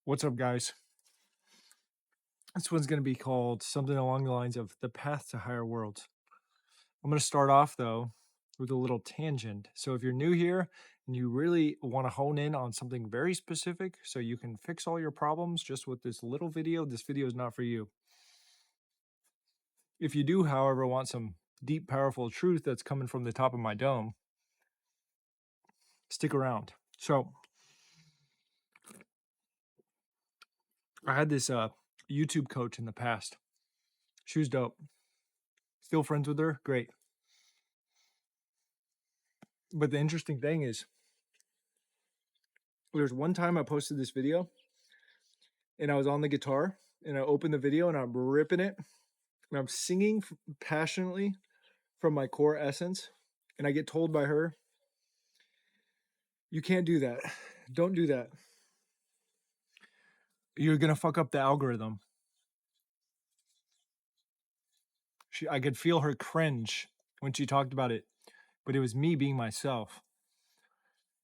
What's up, guys? This one's going to be called something along the lines of The Path to Higher Worlds. I'm going to start off, though, with a little tangent. So, if you're new here and you really want to hone in on something very specific so you can fix all your problems just with this little video, this video is not for you. If you do, however, want some deep, powerful truth that's coming from the top of my dome, stick around. So, I had this YouTube coach in the past. She was dope. Still friends with her? Great. But the interesting thing is, there's one time I posted this video and I was on the guitar and I opened the video and I'm ripping it and I'm singing passionately from my core essence. And I get told by her, you can't do that. Don't do that. You're going to fuck up the algorithm. I could feel her cringe when she talked about it, but it was me being myself.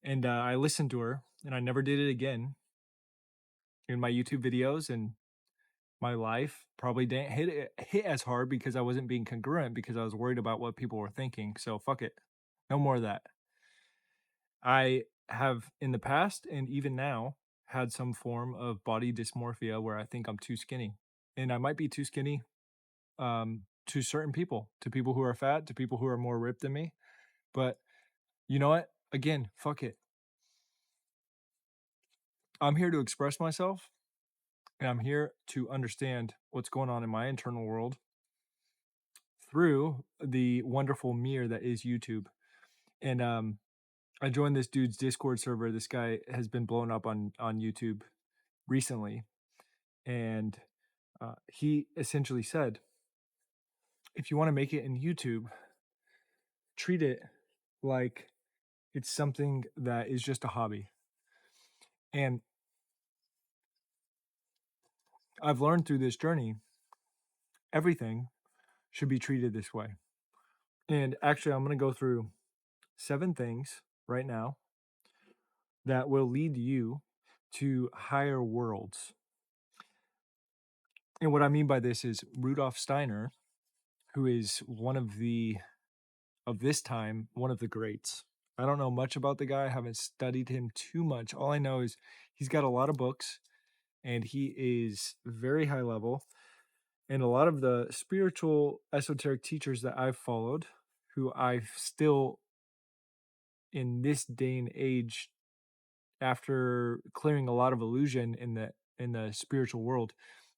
And I listened to her and I never did it again in my YouTube videos, and my life probably didn't hit as hard because I wasn't being congruent because I was worried about what people were thinking. So fuck it. No more of that. I have in the past and even now had some form of body dysmorphia where I think I'm too skinny. And I might be too skinny to certain people, to people who are fat, to people who are more ripped than me. But you know what? Again, fuck it. I'm here to express myself and I'm here to understand what's going on in my internal world through the wonderful mirror that is YouTube. And I joined this dude's Discord server. This guy has been blown up on YouTube recently, and he essentially said, if you want to make it in YouTube, treat it like it's something that is just a hobby. And I've learned through this journey, everything should be treated this way. And actually, I'm going to go through 7 things right now that will lead you to higher worlds. And what I mean by this is Rudolf Steiner, who is one of this time, one of the greats. I don't know much about the guy. I haven't studied him too much. All I know is he's got a lot of books and he is very high level. And a lot of the spiritual esoteric teachers that I've followed, who I've still in this day and age, after clearing a lot of illusion in the spiritual world,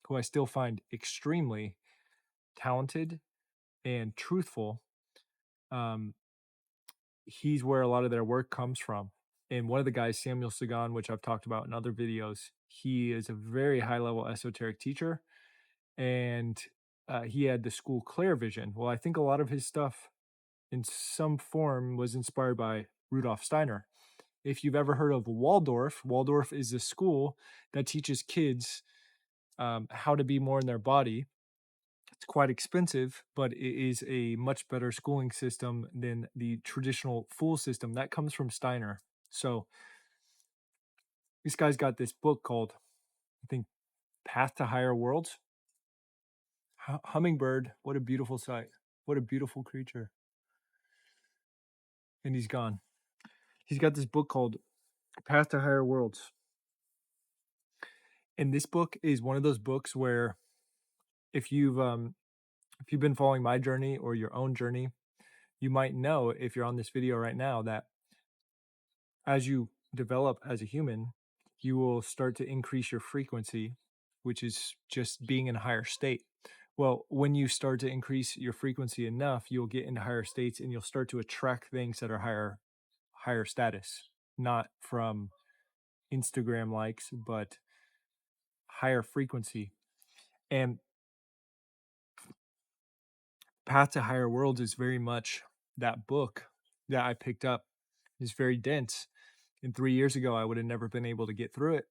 who I still find extremely talented and truthful, he's where a lot of their work comes from. And one of the guys, Samuel Sagan, which I've talked about in other videos, he is a very high level esoteric teacher, and he had the school Clair vision. Well, I think a lot of his stuff in some form was inspired by Rudolf Steiner. If you've ever heard of Waldorf, Waldorf is a school that teaches kids how to be more in their body. It's quite expensive, but it is a much better schooling system than the traditional fool system that comes from Steiner. So this guy's got this book called, I think, Path to Higher Worlds. Hummingbird, what a beautiful sight. What a beautiful creature. And he's gone. He's got this book called Path to Higher Worlds. And this book is one of those books where if you've been following my journey or your own journey, you might know, if you're on this video right now, that as you develop as a human, you will start to increase your frequency, which is just being in a higher state. Well, when you start to increase your frequency enough, you'll get into higher states and you'll start to attract things that are higher status, not from Instagram likes, but higher frequency. And Path to Higher Worlds is very much that book that I picked up. It's very dense. And 3 years ago, I would have never been able to get through it.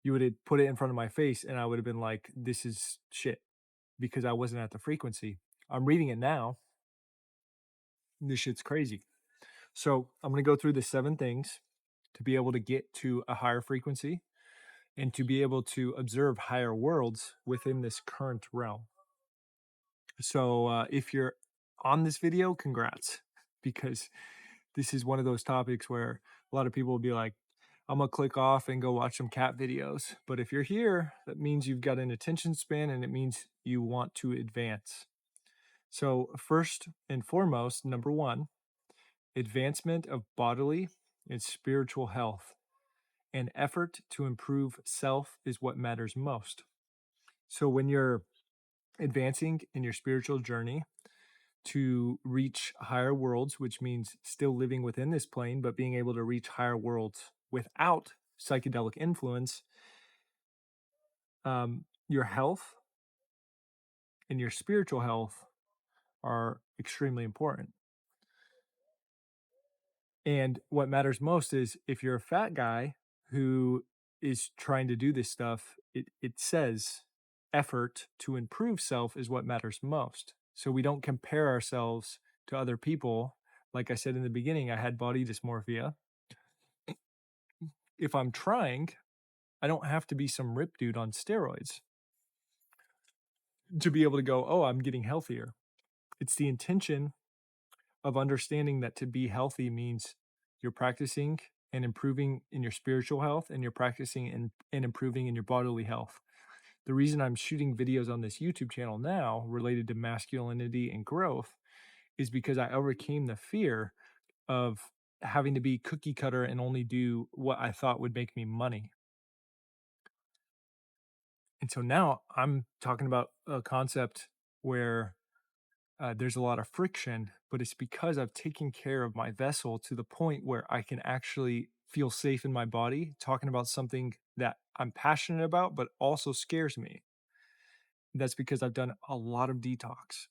You would have put it in front of my face and I would have been like, this is shit, because I wasn't at the frequency. I'm reading it now. This shit's crazy. So I'm going to go through the 7 things to be able to get to a higher frequency. and to be able to observe higher worlds within this current realm. So if you're on this video, congrats, because this is one of those topics where a lot of people will be like, I'm gonna click off and go watch some cat videos. But if you're here, that means you've got an attention span and it means you want to advance. So, first and foremost, number one, advancement of bodily and spiritual health and effort to improve self is what matters most. So, when you're advancing in your spiritual journey to reach higher worlds, which means still living within this plane, but being able to reach higher worlds without psychedelic influence, your health and your spiritual health are extremely important. And what matters most is if you're a fat guy who is trying to do this stuff, it says effort to improve self is what matters most. So we don't compare ourselves to other people. Like I said in the beginning, I had body dysmorphia. If I'm trying, I don't have to be some rip dude on steroids to be able to go, oh, I'm getting healthier. It's the intention of understanding that to be healthy means you're practicing and improving in your spiritual health, and you're practicing and improving in your bodily health. The reason I'm shooting videos on this YouTube channel now related to masculinity and growth is because I overcame the fear of having to be cookie cutter and only do what I thought would make me money. And so now I'm talking about a concept where there's a lot of friction, but it's because I've taken care of my vessel to the point where I can actually feel safe in my body, talking about something that I'm passionate about, but also scares me. That's because I've done a lot of detox.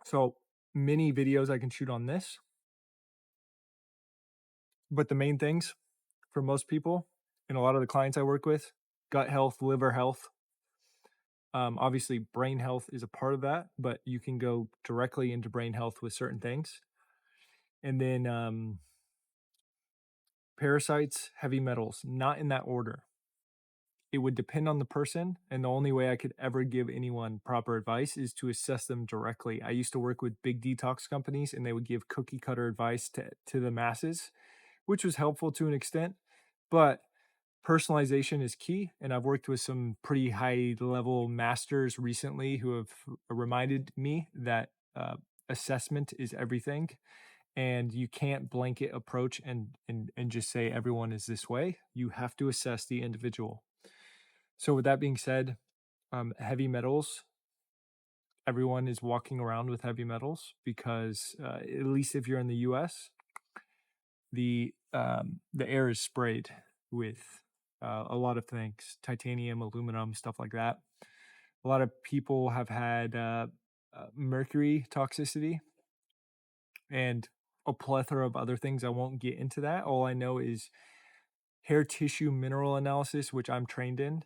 So many videos I can shoot on this, but the main things for most people and a lot of the clients I work with, gut health, liver health. Obviously, brain health is a part of that, but you can go directly into brain health with certain things. And then parasites, heavy metals, not in that order. It would depend on the person, and the only way I could ever give anyone proper advice is to assess them directly. I used to work with big detox companies, and they would give cookie cutter advice to the masses, which was helpful to an extent, but personalization is key. And I've worked with some pretty high level masters recently who have reminded me that assessment is everything, and you can't blanket approach and just say everyone is this way. You have to assess the individual. So with that being said, heavy metals, everyone is walking around with heavy metals because at least if you're in the US, the air is sprayed with a lot of things, titanium, aluminum, stuff like that. A lot of people have had mercury toxicity and a plethora of other things. I won't get into that. All I know is hair tissue mineral analysis, which I'm trained in,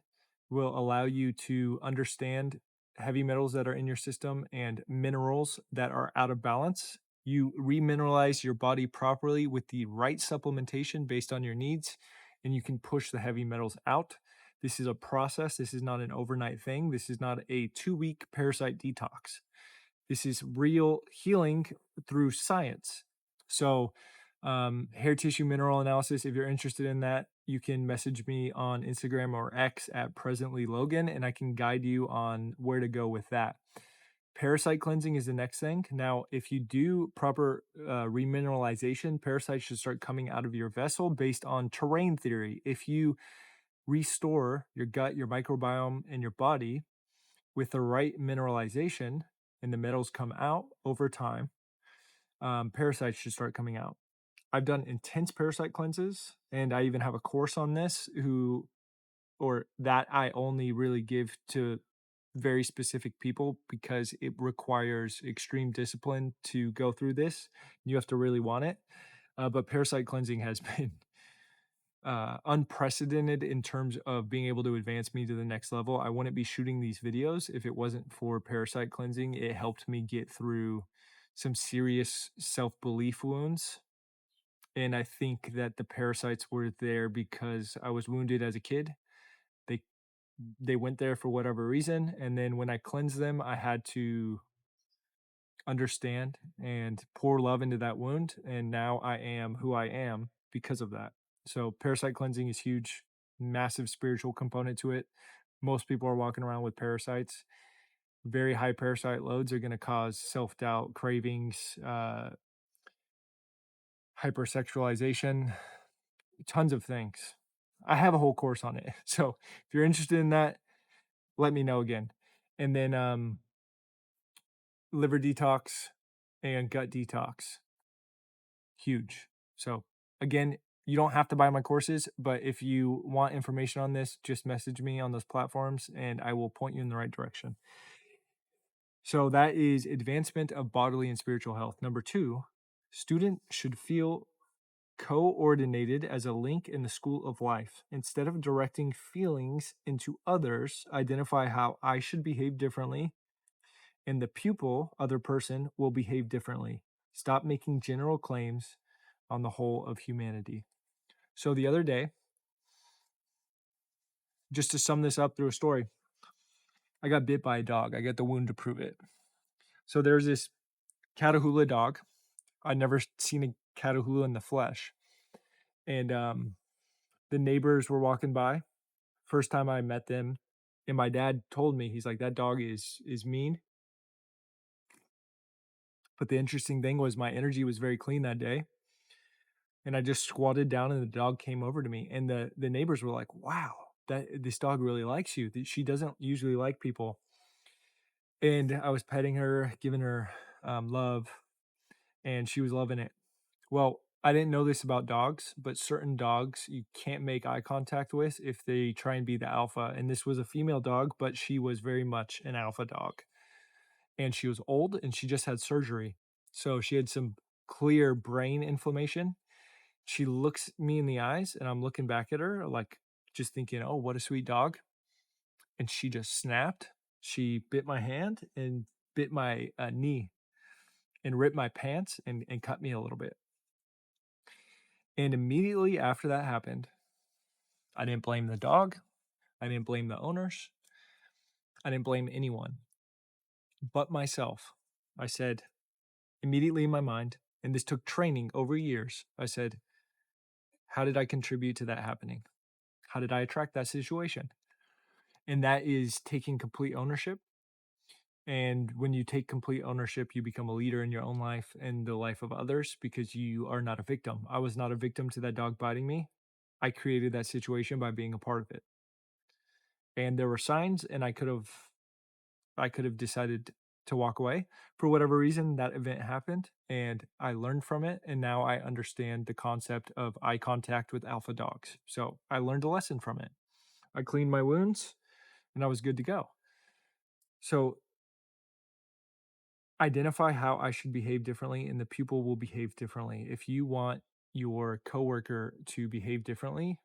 will allow you to understand heavy metals that are in your system and minerals that are out of balance. You remineralize your body properly with the right supplementation based on your needs, and you can push the heavy metals out. This is a process. This is not an overnight thing. This is not a 2-week parasite detox. This is real healing through science. So, hair tissue mineral analysis, if you're interested in that, you can message me on Instagram or X at presently Logan, and I can guide you on where to go with that. Parasite cleansing is the next thing. Now, if you do proper remineralization, parasites should start coming out of your vessel based on terrain theory. If you restore your gut, your microbiome, and your body with the right mineralization, and the metals come out over time, parasites should start coming out. I've done intense parasite cleanses, and I even have a course on this that I only really give to very specific people because it requires extreme discipline to go through this. You have to really want it. But parasite cleansing has been unprecedented in terms of being able to advance me to the next level. I wouldn't be shooting these videos if it wasn't for parasite cleansing. It helped me get through some serious self-belief wounds And I think that the parasites were there because I was wounded as a kid. They they went there for whatever reason, and then when I cleansed them, I had to understand and pour love into that wound, and now I am who I am because of that. So parasite cleansing is huge, massive spiritual component to it. Most people are walking around with parasites. Very high parasite loads are going to cause self-doubt, cravings, hypersexualization, tons of things. I have a whole course on it. So if you're interested in that, let me know again. And then liver detox and gut detox, huge. So again, you don't have to buy my courses, but if you want information on this, just message me on those platforms and I will point you in the right direction. So that is advancement of bodily and spiritual health. Number two, student should feel coordinated as a link in the school of life. Instead of directing feelings into others, identify how I should behave differently, and the pupil, other person, will behave differently. Stop making general claims on the whole of humanity. So the other day, just to sum this up through a story, I got bit by a dog. I got the wound to prove it. So there's this Catahoula dog. I'd never seen a Catahoula in the flesh. And the neighbors were walking by. First time I met them, and my dad told me, he's like, that dog is mean. But the interesting thing was my energy was very clean that day. And I just squatted down and the dog came over to me. And the neighbors were like, wow, that this dog really likes you. She doesn't usually like people. And I was petting her, giving her love, and she was loving it. Well, I didn't know this about dogs, but certain dogs you can't make eye contact with if they try and be the alpha. And this was a female dog, but she was very much an alpha dog. And she was old and she just had surgery. So she had some clear brain inflammation. She looks me in the eyes and I'm looking back at her, like just thinking, oh, what a sweet dog. And she just snapped. She bit my hand and bit my knee and ripped my pants and cut me a little bit. And immediately after that happened, I didn't blame the dog. I didn't blame the owners. I didn't blame anyone but myself. I said immediately in my mind, and this took training over years, I said, how did I contribute to that happening? How did I attract that situation? And that is taking complete ownership. And when you take complete ownership, you become a leader in your own life and the life of others because you are not a victim. I was not a victim to that dog biting me. I created that situation by being a part of it. And there were signs, and I could have decided to walk away. For whatever reason, that event happened and I learned from it. And now I understand the concept of eye contact with alpha dogs. So I learned a lesson from it. I cleaned my wounds and I was good to go. So identify how I should behave differently and the pupil will behave differently. If you want your coworker to behave differently,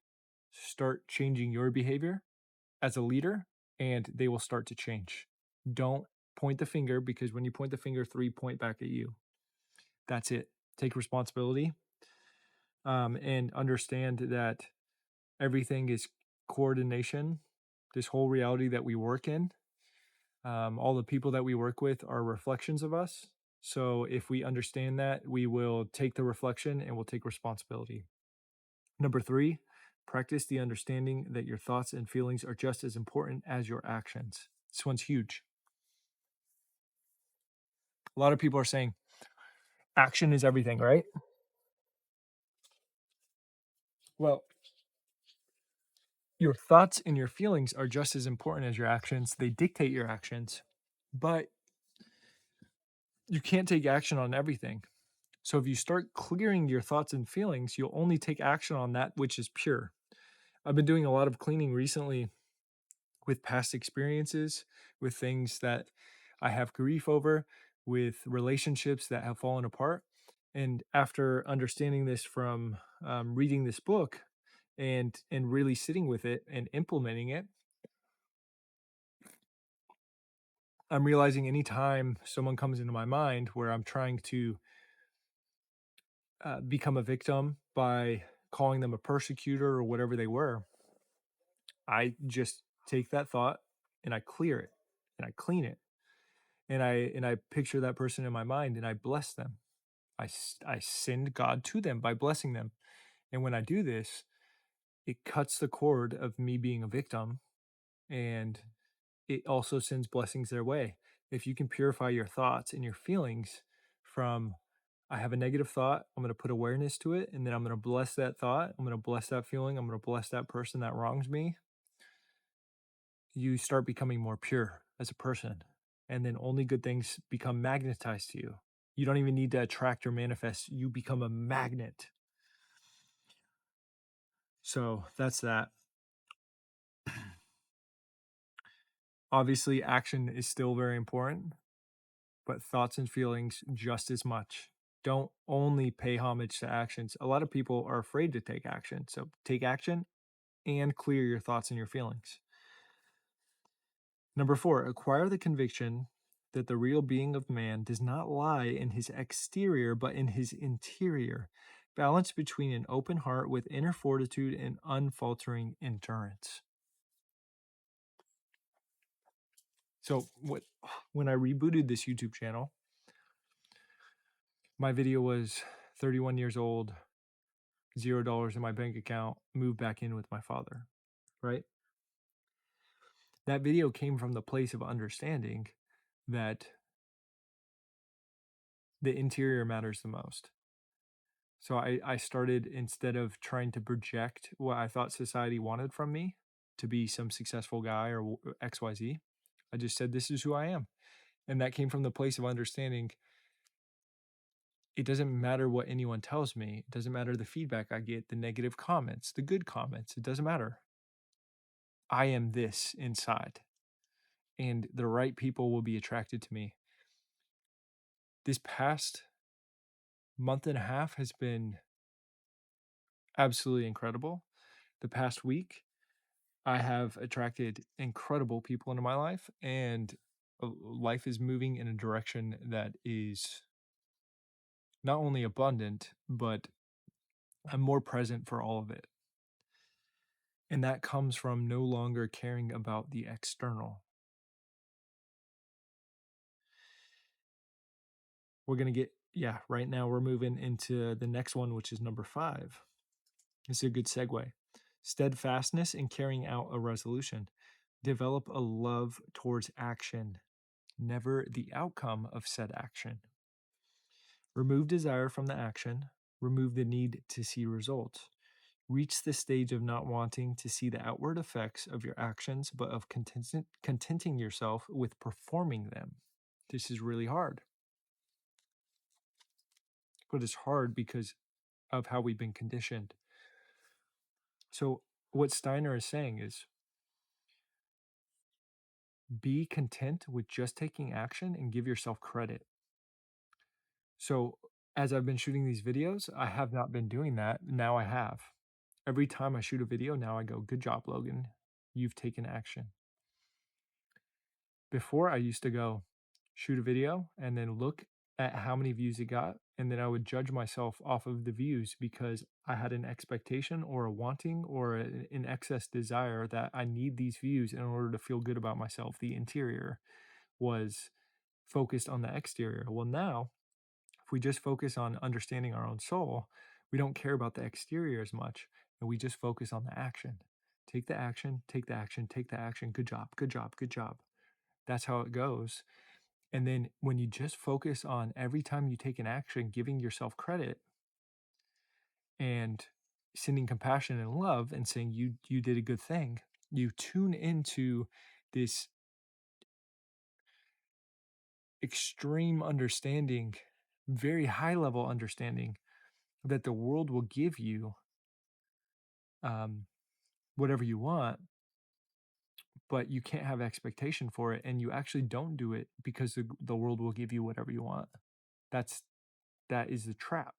start changing your behavior as a leader and they will start to change. Don't point the finger because when you point the finger, three point back at you. That's it. Take responsibility and understand that everything is coordination. This whole reality that we work in, all the people that we work with are reflections of us. So if we understand that, we will take the reflection and we'll take responsibility. Number three, practice the understanding that your thoughts and feelings are just as important as your actions. This one's huge. A lot of people are saying action is everything, right? Well, your thoughts and your feelings are just as important as your actions. They dictate your actions, but you can't take action on everything. So if you start clearing your thoughts and feelings, you'll only take action on that which is pure. I've been doing a lot of cleaning recently with past experiences, with things that I have grief over, with relationships that have fallen apart. And after understanding this from reading this book and really sitting with it and implementing it, I'm realizing anytime someone comes into my mind where I'm trying to become a victim by calling them a persecutor or whatever they were. I just take that thought and I clear it and I clean it and I picture that person in my mind and I bless them. I send God to them by blessing them. And when I do this, it cuts the cord of me being a victim, and it also sends blessings their way. If you can purify your thoughts and your feelings from, I have a negative thought, I'm going to put awareness to it, and then I'm going to bless that thought, I'm going to bless that feeling, I'm going to bless that person that wrongs me, you start becoming more pure as a person. And then only good things become magnetized to you. You don't even need to attract or manifest, you become a magnet. So that's that. Obviously, action is still very important, but thoughts and feelings just as much. Don't only pay homage to actions. A lot of people are afraid to take action. So take action and clear your thoughts and your feelings. Number 4, acquire the conviction that the real being of man does not lie in his exterior, but in his interior. Balance between an open heart with inner fortitude and unfaltering endurance. So when I rebooted this YouTube channel, my video was 31 years old, $0 in my bank account, moved back in with my father, right? That video came from the place of understanding that the interior matters the most. So I started, instead of trying to project what I thought society wanted from me to be some successful guy or XYZ, I just said, this is who I am. And that came from the place of understanding it doesn't matter what anyone tells me. It doesn't matter the feedback I get, the negative comments, the good comments. It doesn't matter. I am this inside, and the right people will be attracted to me. This past month and a half has been absolutely incredible. The past week, I have attracted incredible people into my life, and life is moving in a direction that is not only abundant, but I'm more present for all of it. And that comes from no longer caring about the external. We're going to get, right now we're moving into the next one, which is number 5. It's a good segue. Steadfastness in carrying out a resolution. Develop a love towards action, never the outcome of said action. Remove desire from the action. Remove the need to see results. Reach the stage of not wanting to see the outward effects of your actions, but of contenting yourself with performing them. This is really hard. But it's hard because of how we've been conditioned. So what Steiner is saying is, be content with just taking action and give yourself credit. So as I've been shooting these videos, I have not been doing that. Now I have. Every time I shoot a video, now I go, good job, Logan. You've taken action. Before, I used to go shoot a video and then look at how many views it got. And then I would judge myself off of the views because I had an expectation or a wanting or an excess desire that I need these views in order to feel good about myself. The interior was focused on the exterior. Well, now, if we just focus on understanding our own soul, we don't care about the exterior as much, and we just focus on the action. Take the action, take the action, take the action. Good job, good job, good job. That's how it goes. And then when you just focus on every time you take an action, giving yourself credit and sending compassion and love and saying you did a good thing, you tune into this extreme understanding, very high level understanding that the world will give you whatever you want, but you can't have expectation for it, and you actually don't do it because the world will give you whatever you want. That is the trap.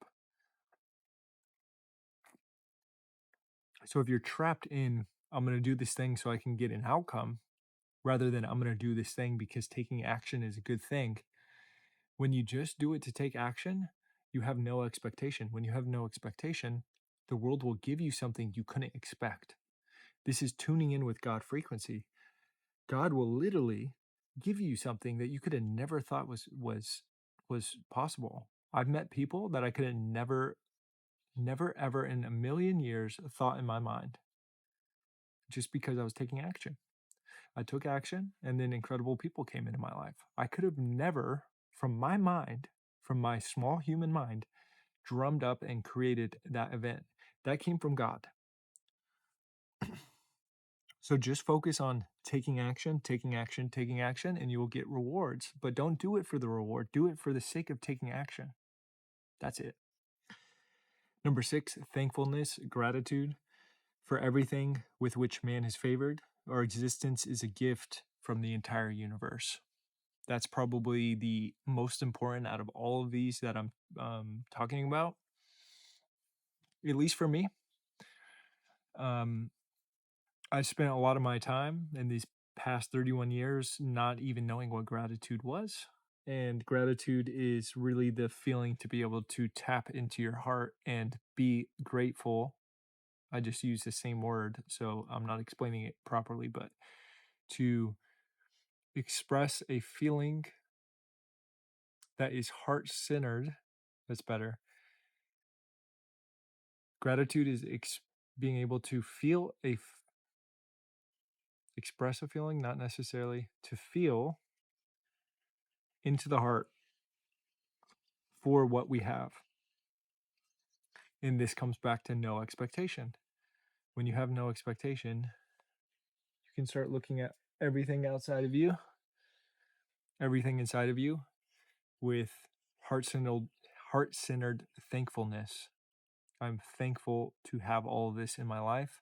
So if you're trapped in, I'm going to do this thing so I can get an outcome, rather than I'm going to do this thing because taking action is a good thing, when you just do it to take action, You have no expectation. When you have no expectation, the world will give you something you couldn't expect. This is tuning in with God frequency. God will literally give you something that you could have never thought was possible. I've met people that I could have never ever in a million years thought in my mind, just because I was taking action. I took action, and then incredible people came into my life. I could have never, from my mind, from my small human mind, drummed up and created that event. That came from God. So just focus on taking action, taking action, taking action, and you will get rewards. But don't do it for the reward. Do it for the sake of taking action. That's it. Number 6, thankfulness, gratitude for everything with which man is favored. Our existence is a gift from the entire universe. That's probably the most important out of all of these that I'm talking about, at least for me. I spent a lot of my time in these past 31 years not even knowing what gratitude was. And gratitude is really the feeling to be able to tap into your heart and be grateful. I just use the same word, so I'm not explaining it properly, but to express a feeling that is heart centered. That's better. Gratitude is being able to feel express a feeling, not necessarily to feel into the heart for what we have. And this comes back to no expectation. When you have no expectation, you can start looking at everything outside of you, everything inside of you, with heart-centered thankfulness. I'm thankful to have all of this in my life.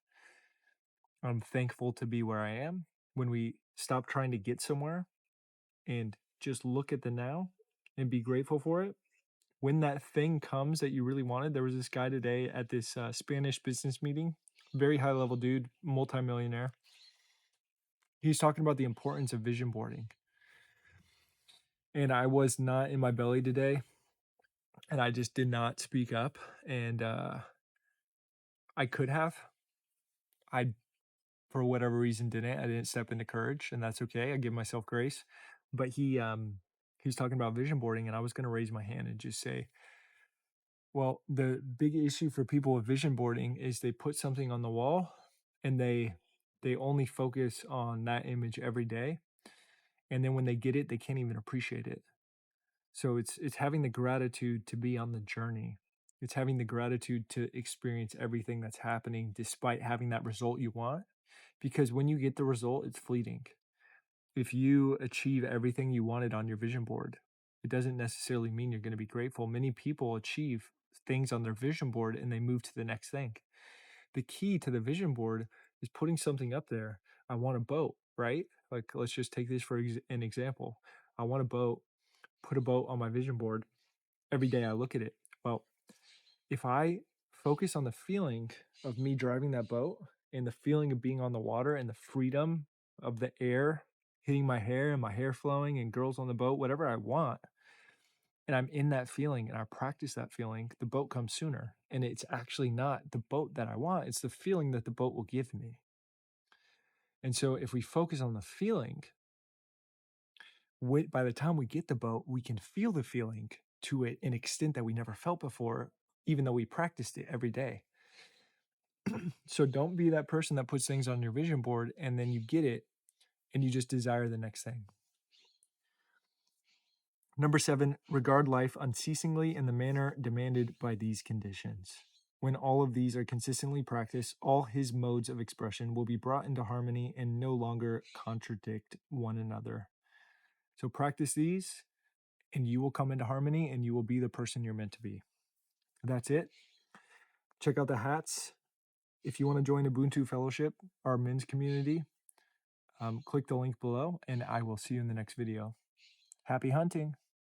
I'm thankful to be where I am. When we stop trying to get somewhere and just look at the now and be grateful for it, when that thing comes that you really wanted. There was this guy today at this Spanish business meeting, very high level dude, multimillionaire. He's talking about the importance of vision boarding. And I was not in my belly today, and I just did not speak up. And I could have. I, for whatever reason, didn't. I didn't step into courage, and that's okay. I give myself grace. But he's talking about vision boarding, and I was going to raise my hand and just say, well, the big issue for people with vision boarding is they put something on the wall and they only focus on that image every day. And then when they get it, they can't even appreciate it. So it's having the gratitude to be on the journey. It's having the gratitude to experience everything that's happening despite having that result you want. Because when you get the result, it's fleeting. If you achieve everything you wanted on your vision board, it doesn't necessarily mean you're going to be grateful. Many people achieve things on their vision board and they move to the next thing. The key to the vision board is putting something up there. I want a boat, right? Like, let's just take this for an example. I want a boat, put a boat on my vision board. Every day I look at it. Well, if I focus on the feeling of me driving that boat and the feeling of being on the water and the freedom of the air hitting my hair and my hair flowing and girls on the boat, whatever I want, and I'm in that feeling and I practice that feeling, the boat comes sooner. And it's actually not the boat that I want, it's the feeling that the boat will give me. And so if we focus on the feeling, by the time we get the boat, we can feel the feeling to it an extent that we never felt before, even though we practiced it every day. So don't be that person that puts things on your vision board and then you get it and you just desire the next thing. Number 7, regard life unceasingly in the manner demanded by these conditions. When all of these are consistently practiced, all his modes of expression will be brought into harmony and no longer contradict one another. So practice these and you will come into harmony and you will be the person you're meant to be. That's it. Check out the hats. If you want to join Ubuntu Fellowship, our men's community, click the link below and I will see you in the next video. Happy hunting.